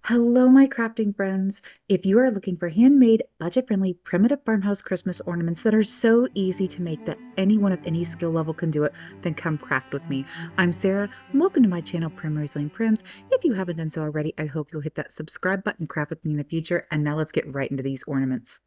Hello, my crafting friends. If you are looking for handmade, budget-friendly, primitive farmhouse Christmas ornaments that are so easy to make that anyone of any skill level can do it, then come craft with me. I'm Sarah, and welcome to my channel, Primrose Lane Prims. If you haven't done so already, I hope you'll hit that subscribe button, craft with me in the future. And now let's get right into these ornaments.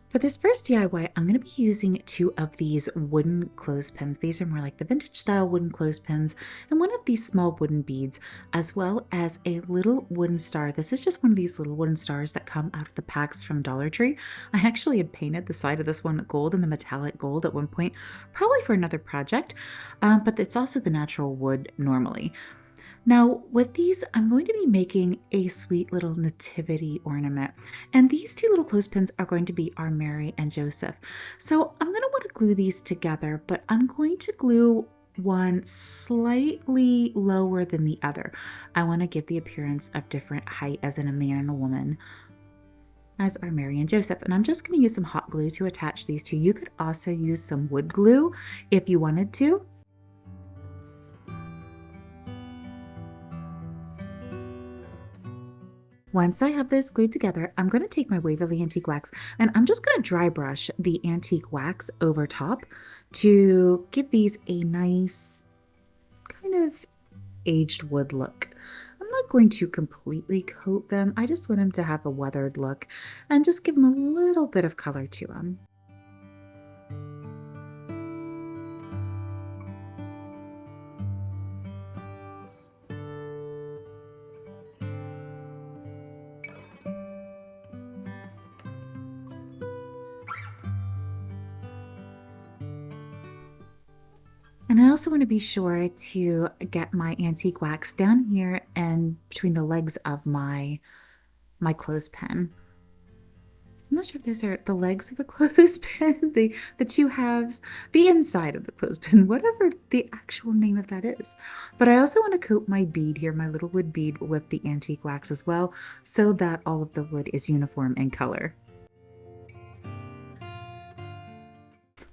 For this first DIY, I'm going to be using two of these wooden clothespins. These are more like the vintage style wooden clothespins, and one of these small wooden beads, as well as a little wooden star. This is just one of these little wooden stars that come out of the packs from Dollar Tree. I actually had painted the side of this one gold and the metallic gold at one point, probably for another project, but it's also the natural wood normally. Now, with these, I'm going to be making a sweet little nativity ornament. And these two little clothespins are going to be our Mary and Joseph. So I'm going to want to glue these together, but I'm going to glue one slightly lower than the other. I want to give the appearance of different height, as in a man and a woman, as our Mary and Joseph. And I'm just going to use some hot glue to attach these two. You could also use some wood glue if you wanted to. Once I have this glued together, I'm going to take my Waverly Antique Wax and I'm just going to dry brush the antique wax over top to give these a nice kind of aged wood look. I'm not going to completely coat them. I just want them to have a weathered look and just give them a little bit of color to them. And I also want to be sure to get my antique wax down here and between the legs of my clothespin. I'm not sure if those are the legs of the clothespin, the two halves, the inside of the clothespin, whatever the actual name of that is. But I also want to coat my bead here, my little wood bead, with the antique wax as well, so that all of the wood is uniform in color.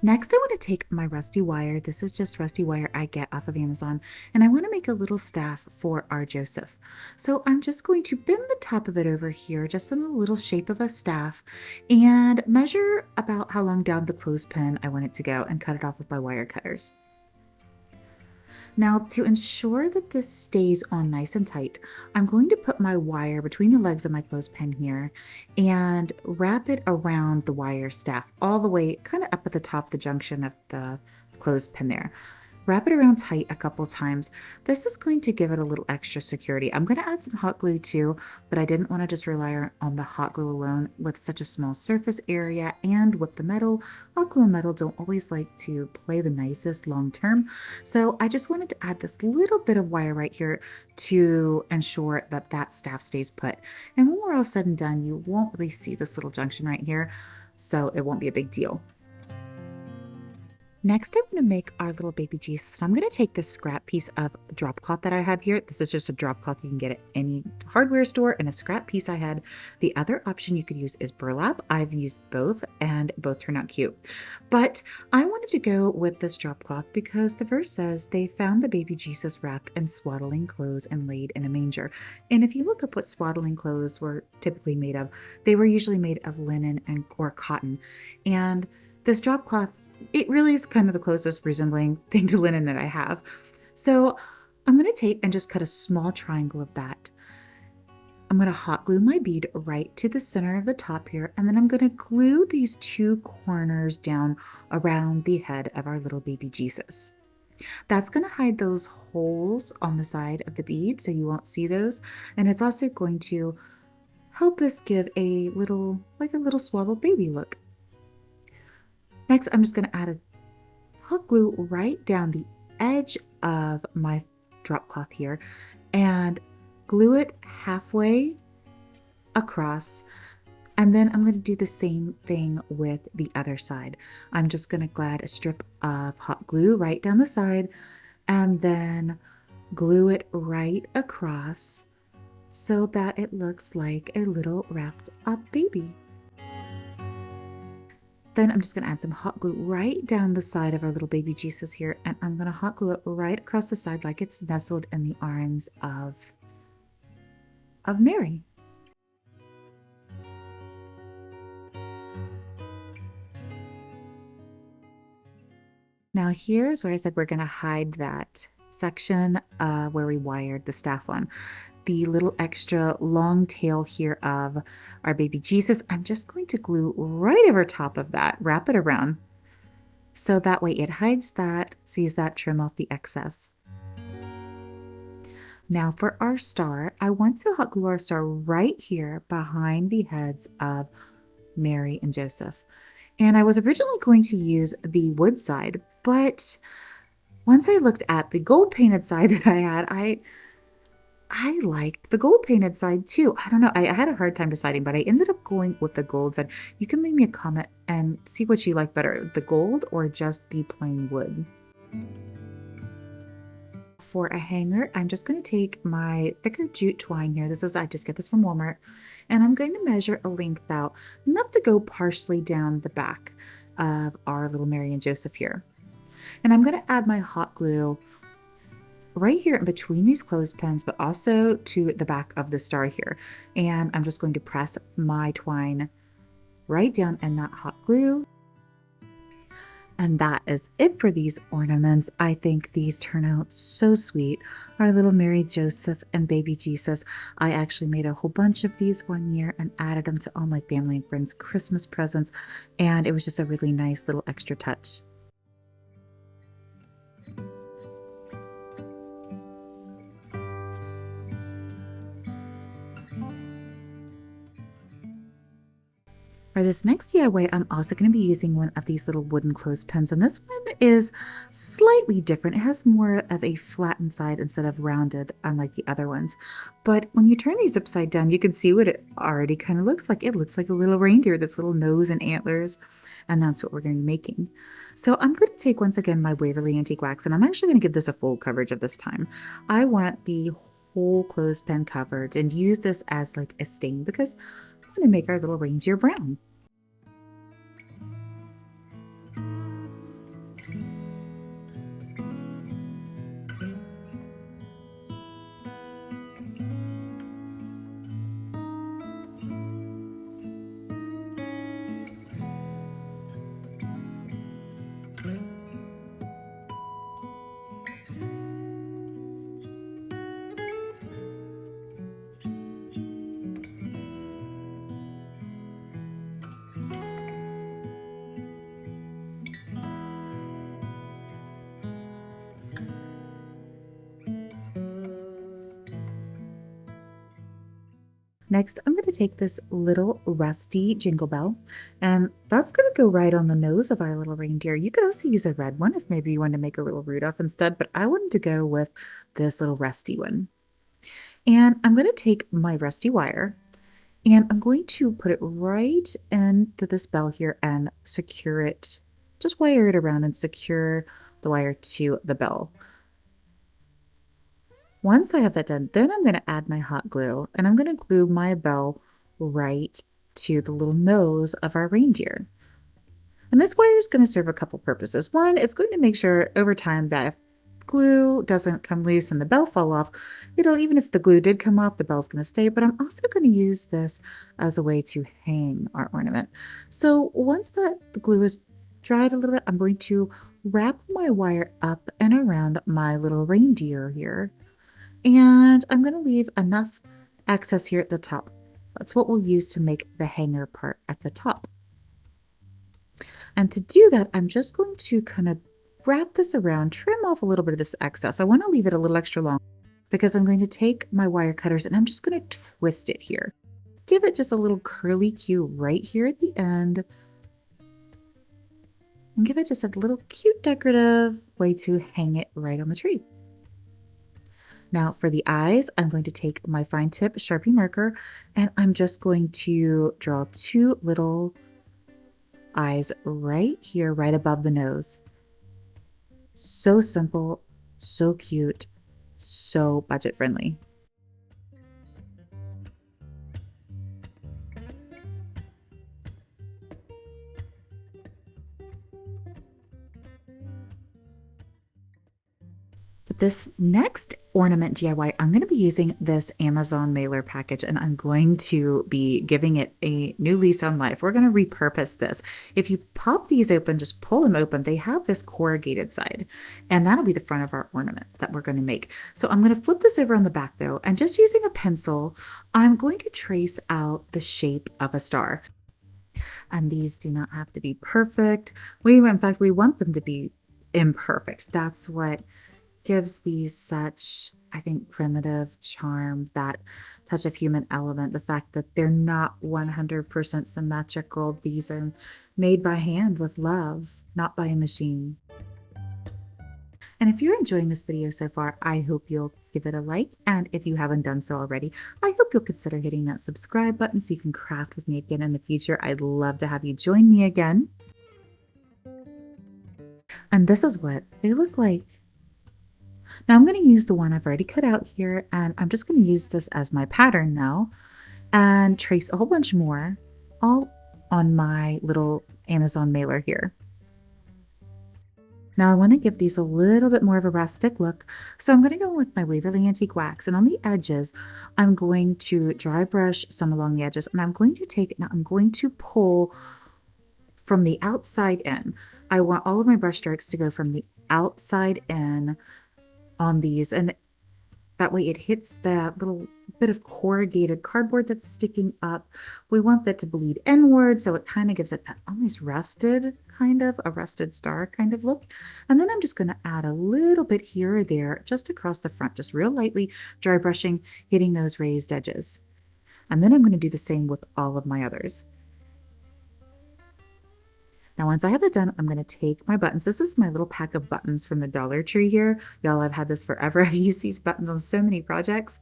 Next, I want to take my rusty wire. This is just rusty wire I get off of Amazon, and I want to make a little staff for our Joseph. So I'm just going to bend the top of it over here, just in the little shape of a staff, and measure about how long down the clothespin I want it to go and cut it off with my wire cutters. Now, to ensure that this stays on nice and tight, I'm going to put my wire between the legs of my clothespin here and wrap it around the wire staff all the way kind of up at the top of the junction of the clothespin there. Wrap it around tight a couple times. This is going to give it a little extra security. I'm going to add some hot glue too, but I didn't want to just rely on the hot glue alone with such a small surface area and with the metal. Hot glue and metal don't always like to play the nicest long term. So I just wanted to add this little bit of wire right here to ensure that that staff stays put. And when we're all said and done, you won't really see this little junction right here, so it won't be a big deal. Next, I'm going to make our little baby Jesus. I'm going to take this scrap piece of drop cloth that I have here. This is just a drop cloth you can get at any hardware store, and a scrap piece I had. The other option you could use is burlap. I've used both and both turn out cute. But I wanted to go with this drop cloth because the verse says they found the baby Jesus wrapped in swaddling clothes and laid in a manger. And if you look up what swaddling clothes were typically made of, they were usually made of linen or cotton. And this drop cloth, it really is kind of the closest resembling thing to linen that I have. So I'm going to take and just cut a small triangle of that. I'm going to hot glue my bead right to the center of the top here, and then I'm going to glue these two corners down around the head of our little baby Jesus. That's going to hide those holes on the side of the bead so you won't see those, and it's also going to help this give a little, like a little swaddled baby look. Next, I'm just going to add a hot glue right down the edge of my drop cloth here and glue it halfway across. And then I'm going to do the same thing with the other side. I'm just going to add a strip of hot glue right down the side and then glue it right across so that it looks like a little wrapped up baby. Then I'm just going to add some hot glue right down the side of our little baby Jesus here, and I'm going to hot glue it right across the side like it's nestled in the arms of of Mary. Now here's where I said we're going to hide that section where we wired the staff on. The little extra long tail here of our baby Jesus, I'm just going to glue right over top of that, wrap it around. So that way it hides that, sees that, trim off the excess. Now for our star, I want to hot glue our star right here behind the heads of Mary and Joseph. And I was originally going to use the wood side, but once I looked at the gold painted side that I had, I liked the gold painted side too. I don't know. I had a hard time deciding, but I ended up going with the gold side. You can leave me a comment and see what you like better, the gold or just the plain wood. For a hanger, I'm just going to take my thicker jute twine here. I just get this from Walmart, and I'm going to measure a length out, enough to go partially down the back of our little Mary and Joseph here. And I'm going to add my hot glue right here in between these clothespins, but also to the back of the star here. And I'm just going to press my twine right down in that hot glue. And that is it for these ornaments. I think these turn out so sweet. Our little Mary, Joseph, and baby Jesus. I actually made a whole bunch of these one year and added them to all my family and friends' Christmas presents. And it was just a really nice little extra touch. For this next DIY, I'm also going to be using one of these little wooden clothespins, and this one is slightly different. It has more of a flattened side instead of rounded, unlike the other ones. But when you turn these upside down, you can see what it already kind of looks like. It looks like a little reindeer with its little nose and antlers, and that's what we're going to be making. So I'm going to take, once again, my Waverly Antique Wax, and I'm actually going to give this a full coverage of this time. I want the whole clothespin covered and use this as like a stain because I want to make our little reindeer brown. Next, I'm going to take this little rusty jingle bell, and that's going to go right on the nose of our little reindeer. You could also use a red one if maybe you wanted to make a little Rudolph instead, but I wanted to go with this little rusty one. And I'm going to take my rusty wire, and I'm going to put it right into this bell here and secure it. Just wire it around and secure the wire to the bell. Once I have that done, then I'm going to add my hot glue, and I'm going to glue my bell right to the little nose of our reindeer. And this wire is going to serve a couple purposes. One, it's going to make sure over time that if glue doesn't come loose and the bell fall off, even if the glue did come off, the bell's going to stay. But I'm also going to use this as a way to hang our ornament. So once the glue is dried a little bit, I'm going to wrap my wire up and around my little reindeer here. And I'm going to leave enough excess here at the top. That's what we'll use to make the hanger part at the top. And to do that, I'm just going to kind of wrap this around, trim off a little bit of this excess. I want to leave it a little extra long because I'm going to take my wire cutters and I'm just going to twist it here. Give it just a little curly cue right here at the end. And give it just a little cute decorative way to hang it right on the tree. Now for the eyes, I'm going to take my fine tip Sharpie marker and I'm just going to draw two little eyes right here, right above the nose. So simple, so cute, so budget friendly. But this next ornament DIY, I'm going to be using this Amazon mailer package and I'm going to be giving it a new lease on life. We're going to repurpose this. If you pop these open, just pull them open, they have this corrugated side, and that'll be the front of our ornament that we're going to make. So I'm going to flip this over on the back though, and just using a pencil, I'm going to trace out the shape of a star. And these do not have to be perfect. In fact, we want them to be imperfect. That's what gives these such, I think, primitive charm, that touch of human element, the fact that they're not 100% symmetrical. These are made by hand with love, not by a machine. And if you're enjoying this video so far, I hope you'll give it a like. And if you haven't done so already, I hope you'll consider hitting that subscribe button so you can craft with me again in the future. I'd love to have you join me again. And this is what they look like. Now I'm going to use the one I've already cut out here, and I'm just going to use this as my pattern now and trace a whole bunch more all on my little Amazon mailer here. Now I want to give these a little bit more of a rustic look, so I'm going to go with my Waverly Antique Wax, and on the edges I'm going to dry brush some along the edges, and I'm going to pull from the outside in. I want all of my brush strokes to go from the outside in on these, and that way it hits that little bit of corrugated cardboard that's sticking up. We want that to bleed inward, so it kind of gives it that almost rusted, kind of a rusted star kind of look. And then I'm just going to add a little bit here or there just across the front, just real lightly, dry brushing, hitting those raised edges. And then I'm going to do the same with all of my others. Now, once I have it done, I'm going to take my buttons. This is my little pack of buttons from the Dollar Tree here. Y'all, I've had this forever. I've used these buttons on so many projects.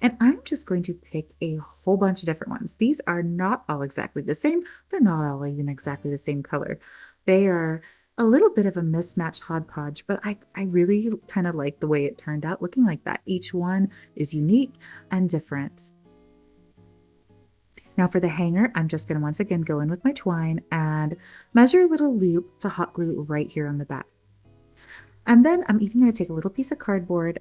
And I'm just going to pick a whole bunch of different ones. These are not all exactly the same. They're not all even exactly the same color. They are a little bit of a mismatched hodgepodge, but I really kind of like the way it turned out looking like that. Each one is unique and different. Now for the hanger, I'm just going to once again go in with my twine and measure a little loop to hot glue right here on the back. And then I'm even going to take a little piece of cardboard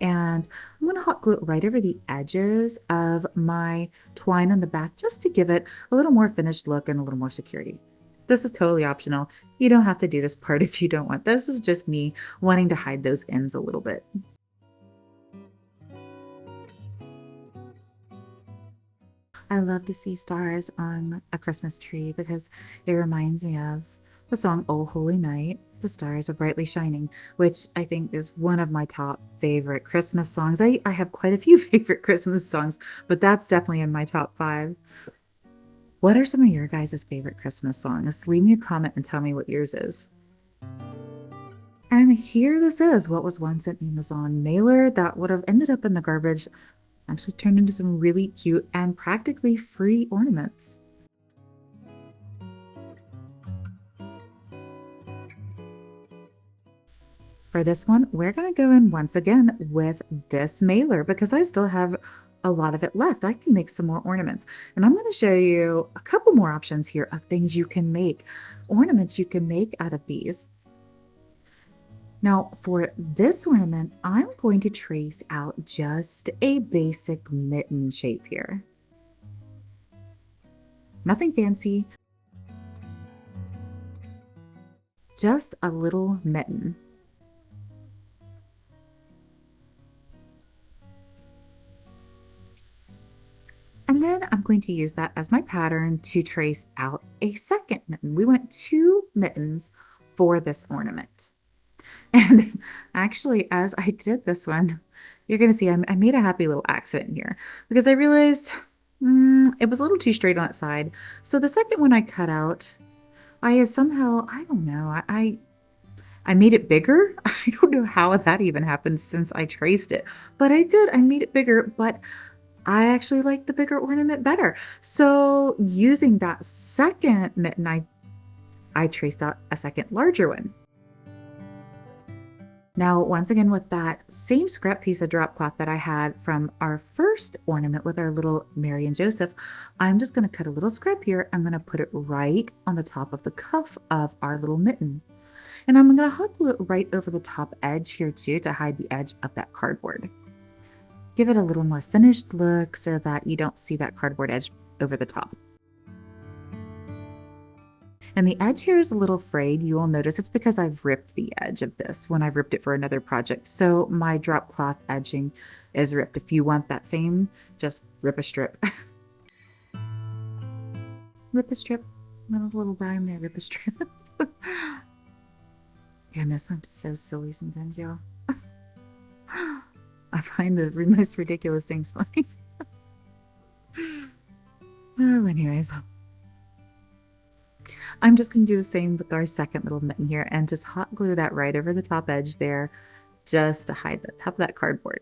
and I'm going to hot glue it right over the edges of my twine on the back, just to give it a little more finished look and a little more security. This is totally optional. You don't have to do this part if you don't want. This is just me wanting to hide those ends a little bit. I love to see stars on a Christmas tree because it reminds me of the song "Oh Holy Night." The stars are brightly shining, which I think is one of my top favorite Christmas songs. I have quite a few favorite Christmas songs, but that's definitely in my top 5. What are some of your guys' favorite Christmas songs? Leave me a comment and tell me what yours is. And here this is what was once an Amazon mailer that would have ended up in the garbage, actually turned into some really cute and practically free ornaments. For this one, we're going to go in once again with this mailer because I still have a lot of it left. I can make some more ornaments, and I'm going to show you a couple more options here of things you can make, ornaments you can make out of these. Now for this ornament, I'm going to trace out just a basic mitten shape here. Nothing fancy, just a little mitten. And then I'm going to use that as my pattern to trace out a second mitten. We want 2 mittens for this ornament. And actually, as I did this one, you're going to see I made a happy little accident here because I realized it was a little too straight on that side. So the second one I cut out, I had somehow, I don't know, I made it bigger. I don't know how that even happened since I traced it, but I did. I made it bigger, but I actually like the bigger ornament better. So using that second mitten, I traced out a second larger one. Now, once again, with that same scrap piece of drop cloth that I had from our first ornament with our little Mary and Joseph, I'm just going to cut a little scrap here. I'm going to put it right on the top of the cuff of our little mitten. And I'm going to hot glue it right over the top edge here too to hide the edge of that cardboard. Give it a little more finished look so that you don't see that cardboard edge over the top. And the edge here is a little frayed. You will notice it's because I've ripped the edge of this when I've ripped it for another project. So my drop cloth edging is ripped. If you want that same, just rip a strip. Rip a strip. Little rhyme there, rip a strip. Goodness, I'm so silly sometimes, y'all. I find the most ridiculous things funny. Oh, anyways. I'm just going to do the same with our second little mitten here and just hot glue that right over the top edge there just to hide the top of that cardboard.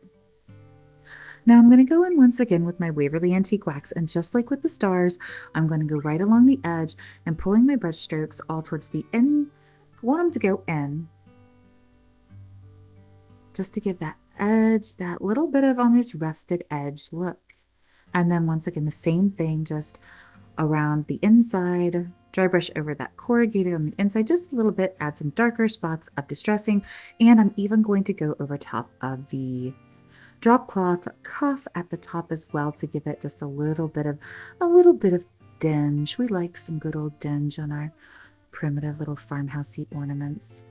Now I'm going to go in once again with my Waverly Antique Wax, and just like with the stars, I'm going to go right along the edge and pulling my brush strokes all towards the end. I want them to go in just to give that edge, that little bit of almost rusted edge look. And then once again, the same thing, just around the inside, dry brush over that corrugated on the inside just a little bit, add some darker spots of distressing, and I'm even going to go over top of the drop cloth cuff at the top as well to give it just a little bit of dinge. We like some good old dinge on our primitive little farmhousey ornaments.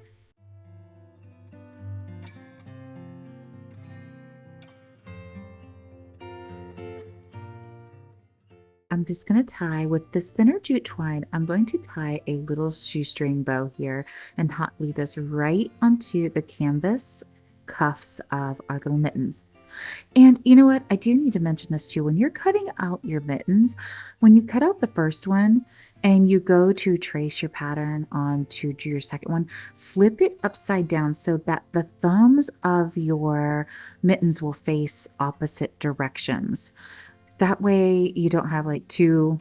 I'm just going to tie with this thinner jute twine. I'm going to tie a little shoestring bow here and hot glue this right onto the canvas cuffs of our little mittens. And you know what? I do need to mention this too. When you're cutting out your mittens, when you cut out the first one and you go to trace your pattern onto your second one, flip it upside down so that the thumbs of your mittens will face opposite directions. That way you don't have like two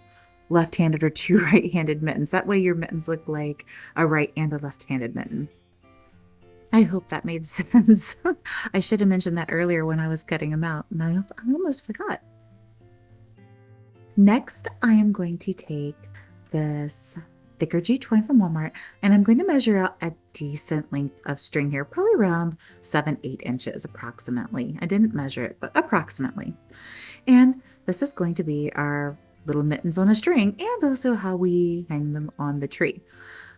left-handed or two right-handed mittens. That way your mittens look like a right and a left-handed mitten. I hope that made sense. I should have mentioned that earlier when I was cutting them out, and I almost forgot. Next, I am going to take this thicker jute twine from Walmart, and I'm going to measure out a decent length of string here, probably around 7-8 inches approximately. I didn't measure it, but approximately. And this is going to be our little mittens on a string and also how we hang them on the tree.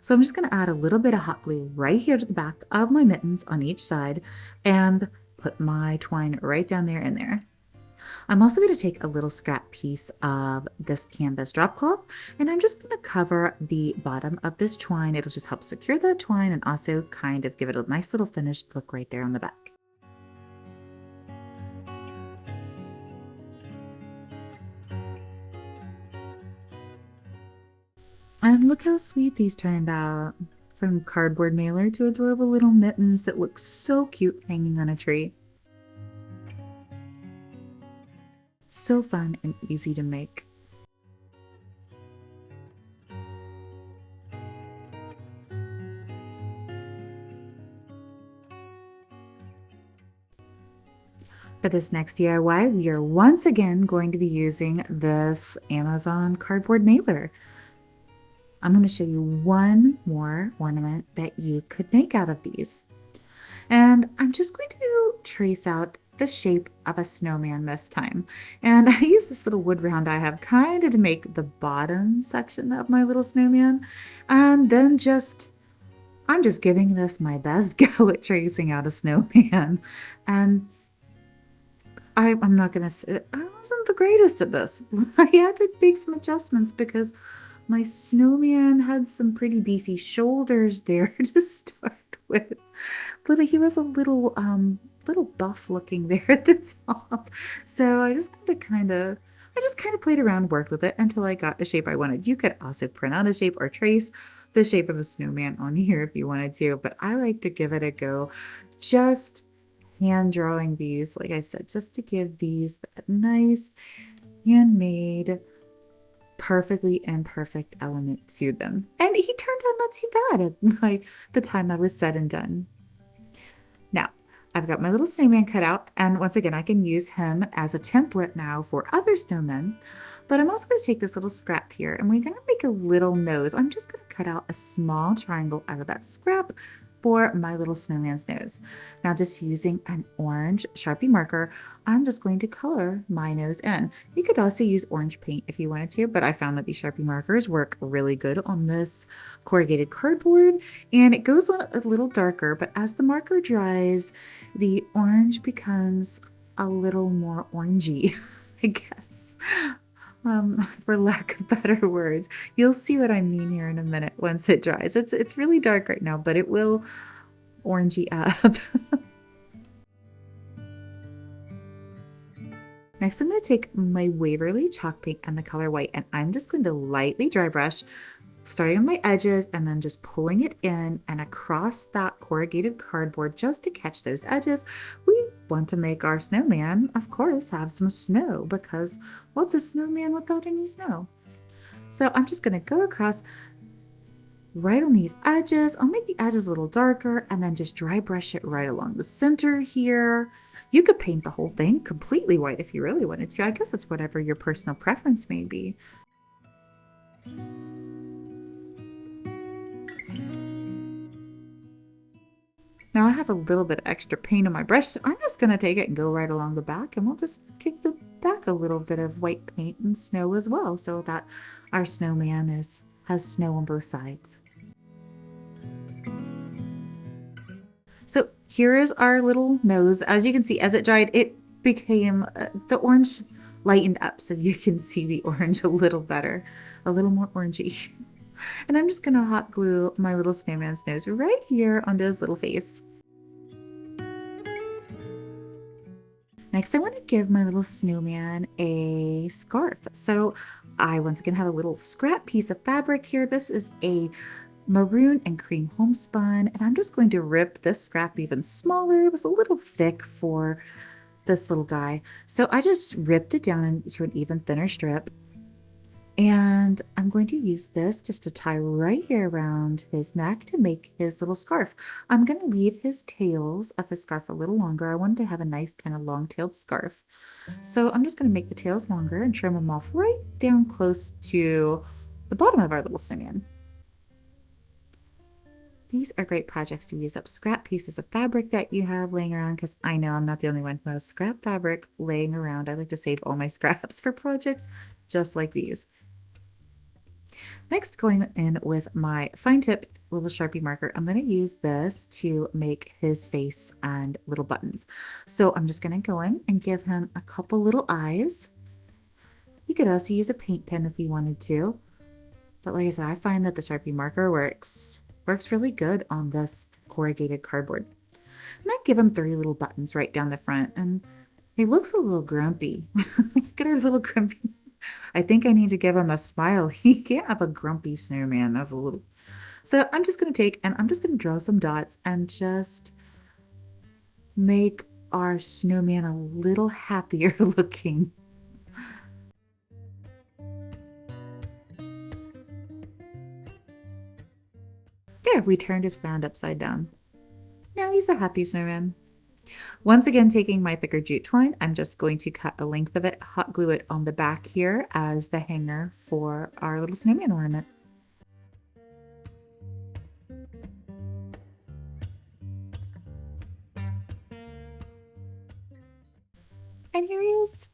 So I'm just going to add a little bit of hot glue right here to the back of my mittens on each side and put my twine right down there in there. I'm also going to take a little scrap piece of this canvas drop cloth, and I'm just going to cover the bottom of this twine. It'll just help secure the twine and also kind of give it a nice little finished look right there on the back. And look how sweet these turned out. From cardboard mailer to adorable little mittens that look so cute hanging on a tree. So fun and easy to make. For this next DIY, we are once again going to be using this Amazon cardboard mailer. I'm going to show you one more ornament that you could make out of these. And I'm just going to trace out the shape of a snowman this time. And I use this little wood round I have kind of to make the bottom section of my little snowman. And then I'm just giving this my best go at tracing out a snowman. And I'm not going to say, I wasn't the greatest at this. I had to make some adjustments because my snowman had some pretty beefy shoulders there to start with. But he was a little buff looking there at the top. So I just kind of played around, worked with it until I got a shape I wanted. You could also print out a shape or trace the shape of a snowman on here if you wanted to, but I like to give it a go. Just hand drawing these, like I said, just to give these that nice handmade perfectly imperfect element to them. And he turned out not too bad at the time I was said and done. Now, I've got my little snowman cut out, and once again, I can use him as a template now for other snowmen, but I'm also going to take this little scrap here, and we're going to make a little nose. I'm just going to cut out a small triangle out of that scrap, for my little snowman's nose. Now just using an orange Sharpie marker, I'm just going to color my nose in. You could also use orange paint if you wanted to, but I found that these Sharpie markers work really good on this corrugated cardboard, and it goes on a little darker, but as the marker dries, the orange becomes a little more orangey, I guess. For lack of better words. You'll see what I mean here in a minute once it dries. It's really dark right now, but it will orangey up. Next, I'm going to take my Waverly chalk paint and the color white, and I'm just going to lightly dry brush, starting on my edges and then just pulling it in and across that corrugated cardboard just to catch those edges. We want to make our snowman, of course, have some snow, because what's a snowman without any snow? So I'm just going to go across right on these edges. I'll make the edges a little darker and then just dry brush it right along the center here. You could paint the whole thing completely white if you really wanted to. I guess it's whatever your personal preference may be. Now I have a little bit of extra paint on my brush, so I'm just going to take it and go right along the back, and we'll just give the back a little bit of white paint and snow as well, so that our snowman has snow on both sides. So here is our little nose. As you can see, as it dried, it became, the orange lightened up, so you can see the orange a little better, a little more orangey. And I'm just gonna hot glue my little snowman's nose right here onto his little face. Next, I want to give my little snowman a scarf. So I once again have a little scrap piece of fabric here. This is a maroon and cream homespun, and I'm just going to rip this scrap even smaller. It was a little thick for this little guy, so I just ripped it down into an even thinner strip, and I'm going to use this just to tie right here around his neck to make his little scarf. I'm going to leave his tails of his scarf a little longer. I wanted to have a nice kind of long-tailed scarf, so I'm just going to make the tails longer and trim them off right down close to the bottom of our little snowman. These are great projects to use up scrap pieces of fabric that you have laying around, because I know I'm not the only one who has scrap fabric laying around. I like to save all my scraps for projects just like these. Next, going in with my fine tip little Sharpie marker, I'm going to use this to make his face and little buttons. So I'm just going to go in and give him a couple little eyes. You could also use a paint pen if you wanted to, but like I said, I find that the Sharpie marker works really good on this corrugated cardboard. And I give him 3 little buttons right down the front, and he looks a little grumpy. Look at our little grumpy. I think I need to give him a smile. He can't have a grumpy snowman. That's a little. So I'm just going to take and I'm just going to draw some dots and just make our snowman a little happier looking. There, we turned his frown upside down. Now he's a happy snowman. Once again, taking my thicker jute twine, I'm just going to cut a length of it, hot glue it on the back here as the hanger for our little snowman ornament. And here he is,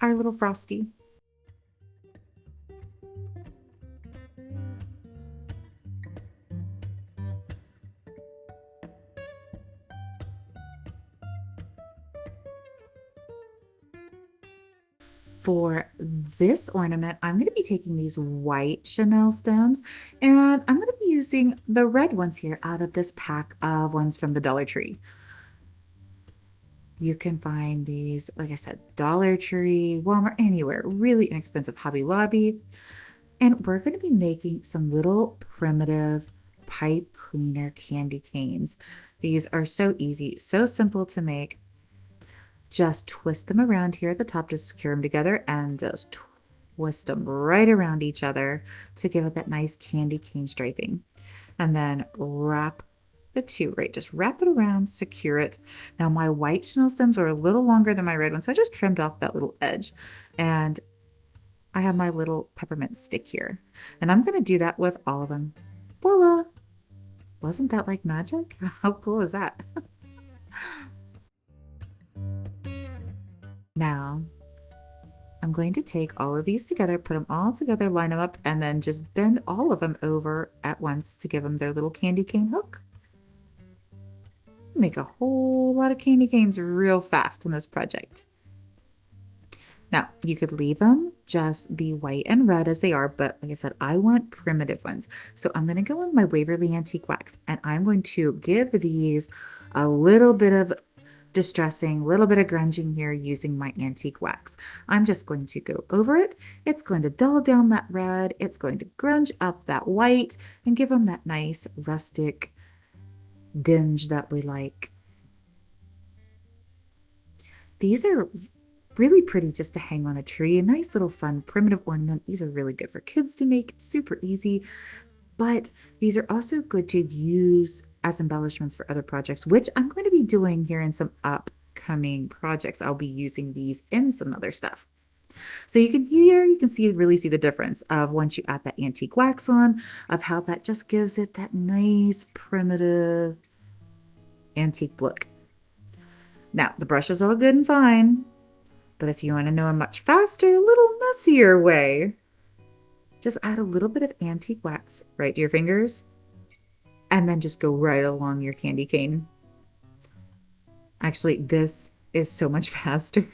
our little Frosty. For this ornament, I'm going to be taking these white chenille stems, and I'm going to be using the red ones here out of this pack of ones from the Dollar Tree. You can find these, like I said, Dollar Tree, Walmart, anywhere, really inexpensive, Hobby Lobby. And we're going to be making some little primitive pipe cleaner candy canes. These are so easy, so simple to make. Just twist them around here at the top to secure them together, and just twist them right around each other to give it that nice candy cane striping. And then wrap the two, right? Just wrap it around, secure it. Now my white chenille stems are a little longer than my red ones, so I just trimmed off that little edge. And I have my little peppermint stick here. And I'm going to do that with all of them. Voila! Wasn't that like magic? How cool is that? Now, I'm going to take all of these together, put them all together, line them up, and then just bend all of them over at once to give them their little candy cane hook. Make a whole lot of candy canes real fast in this project. Now, you could leave them just the white and red as they are, but like I said, I want primitive ones. So I'm going to go in my Waverly Antique Wax and I'm going to give these a little bit of distressing, a little bit of grunging here using my antique wax. I'm just going to go over it. It's going to dull down that red. It's going to grunge up that white and give them that nice rustic dinge that we like. These are really pretty just to hang on a tree. A nice little fun primitive ornament. These are really good for kids to make, super easy. But these are also good to use as embellishments for other projects, which I'm going to be doing here in some upcoming projects. I'll be using these in some other stuff. So you can really see the difference of once you add that antique wax on, of how that just gives it that nice primitive antique look. Now, the brush is all good and fine, but if you want to know a much faster, little messier way, just add a little bit of antique wax right to your fingers and then just go right along your candy cane. Actually, this is so much faster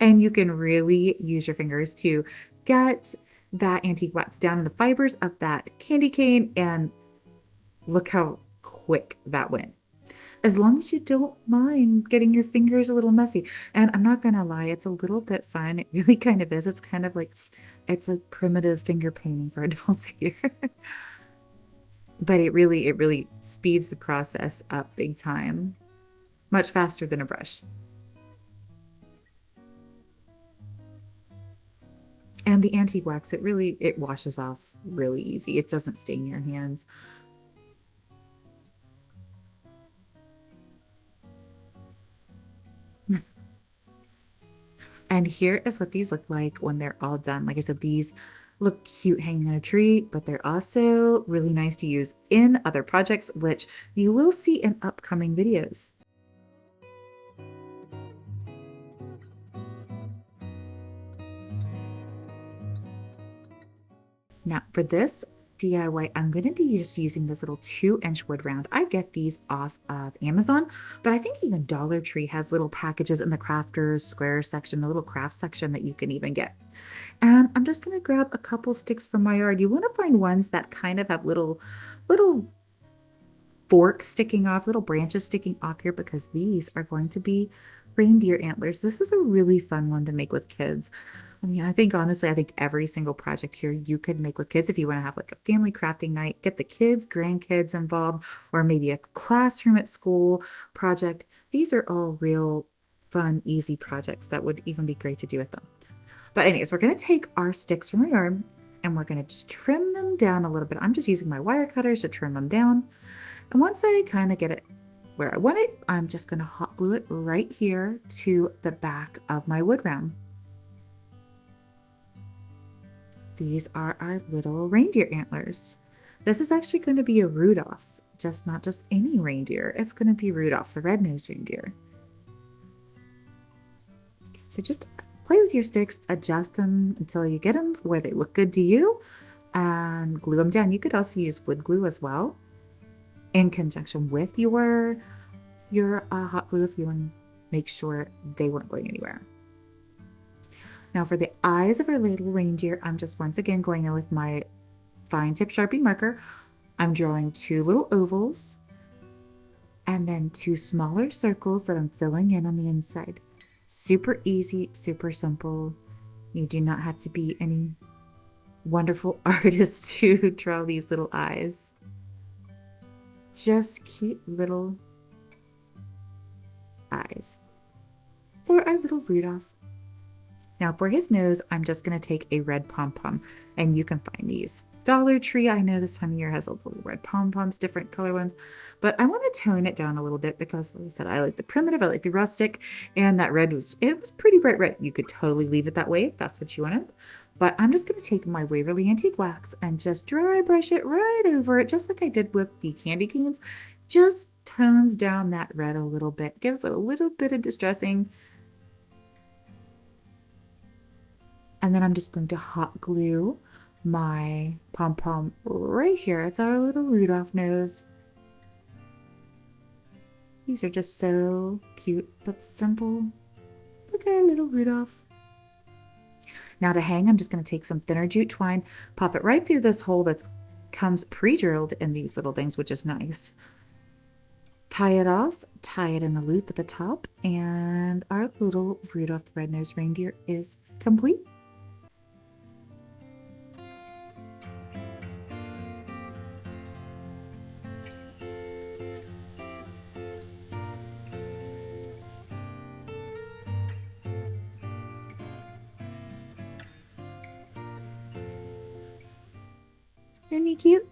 and you can really use your fingers to get that antique wax down in the fibers of that candy cane, and look how quick that went. As long as you don't mind getting your fingers a little messy. And I'm not gonna lie, it's a little bit fun. It really kind of is. It's kind of like, it's like primitive finger painting for adults here. But it really speeds the process up big time. Much faster than a brush. And the antique wax, it washes off really easy. It doesn't stain your hands. And here is what these look like when they're all done. Like I said, these look cute hanging on a tree, but they're also really nice to use in other projects, which you will see in upcoming videos. Now for this DIY, I'm going to be just using this little 2-inch wood round. I get these off of Amazon, but I think even Dollar Tree has little packages in the crafters square section, the little craft section that you can even get. And I'm just going to grab a couple sticks from my yard. You want to find ones that kind of have little forks sticking off, little branches sticking off here, because these are going to be reindeer antlers. This is a really fun one to make with kids. I mean, honestly, I think every single project here you could make with kids if you want to have like a family crafting night, get the kids, grandkids involved, or maybe a classroom at school project. These are all real fun, easy projects that would even be great to do with them. But anyways, we're going to take our sticks from our yard and we're going to just trim them down a little bit. I'm just using my wire cutters to trim them down. And once I kind of get it where I want it, I'm just going to hot glue it right here to the back of my wood round. These are our little reindeer antlers. This is actually going to be a Rudolph, not just any reindeer. It's going to be Rudolph, the red-nosed reindeer. So just play with your sticks, adjust them until you get them where they look good to you, and glue them down. You could also use wood glue as well in conjunction with your hot glue if you want to make sure they weren't going anywhere. Now for the eyes of our little reindeer, I'm just once again going in with my fine tip Sharpie marker. I'm drawing 2 little ovals and then 2 smaller circles that I'm filling in on the inside. Super easy, super simple. You do not have to be any wonderful artist to draw these little eyes. Just cute little eyes for our little Rudolph. Now for his nose, I'm just going to take a red pom-pom, and you can find these. Dollar Tree, I know this time of year has a little red pom-poms, different color ones, but I want to tone it down a little bit because, like I said, I like the primitive, I like the rustic, and that red was pretty bright red. You could totally leave it that way if that's what you wanted, But I'm just going to take my Waverly Antique Wax and just dry brush it right over it, just like I did with the candy canes. Just tones down that red a little bit, gives it a little bit of distressing. And then I'm just going to hot glue my pom-pom right here. It's our little Rudolph nose. These are just so cute but simple. Look at our little Rudolph. Now to hang, I'm just going to take some thinner jute twine, pop it right through this hole that comes pre-drilled in these little things, which is nice. Tie it off, tie it in a loop at the top, and our little Rudolph the Red-Nosed Reindeer is complete. Isn't he cute?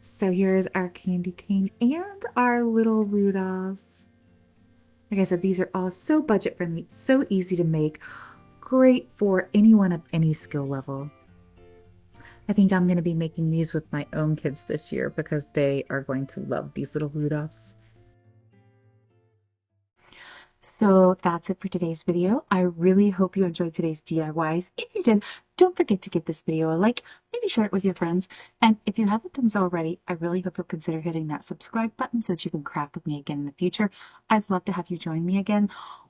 So here's our candy cane and our little Rudolph. Like I said, these are all so budget friendly, so easy to make, great for anyone of any skill level. I think I'm going to be making these with my own kids this year because they are going to love these little Rudolphs. So that's it for today's video. I really hope you enjoyed today's DIYs. If you did, don't forget to give this video a like, maybe share it with your friends. And if you haven't done so already, I really hope you'll consider hitting that subscribe button so that you can craft with me again in the future. I'd love to have you join me again.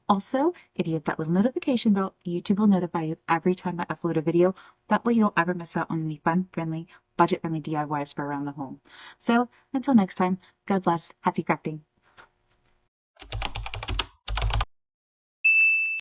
Also, if you hit that little notification bell, YouTube will notify you every time I upload a video. That way you don't ever miss out on any fun, friendly, budget-friendly DIYs for around the home. So until next time, God bless, happy crafting.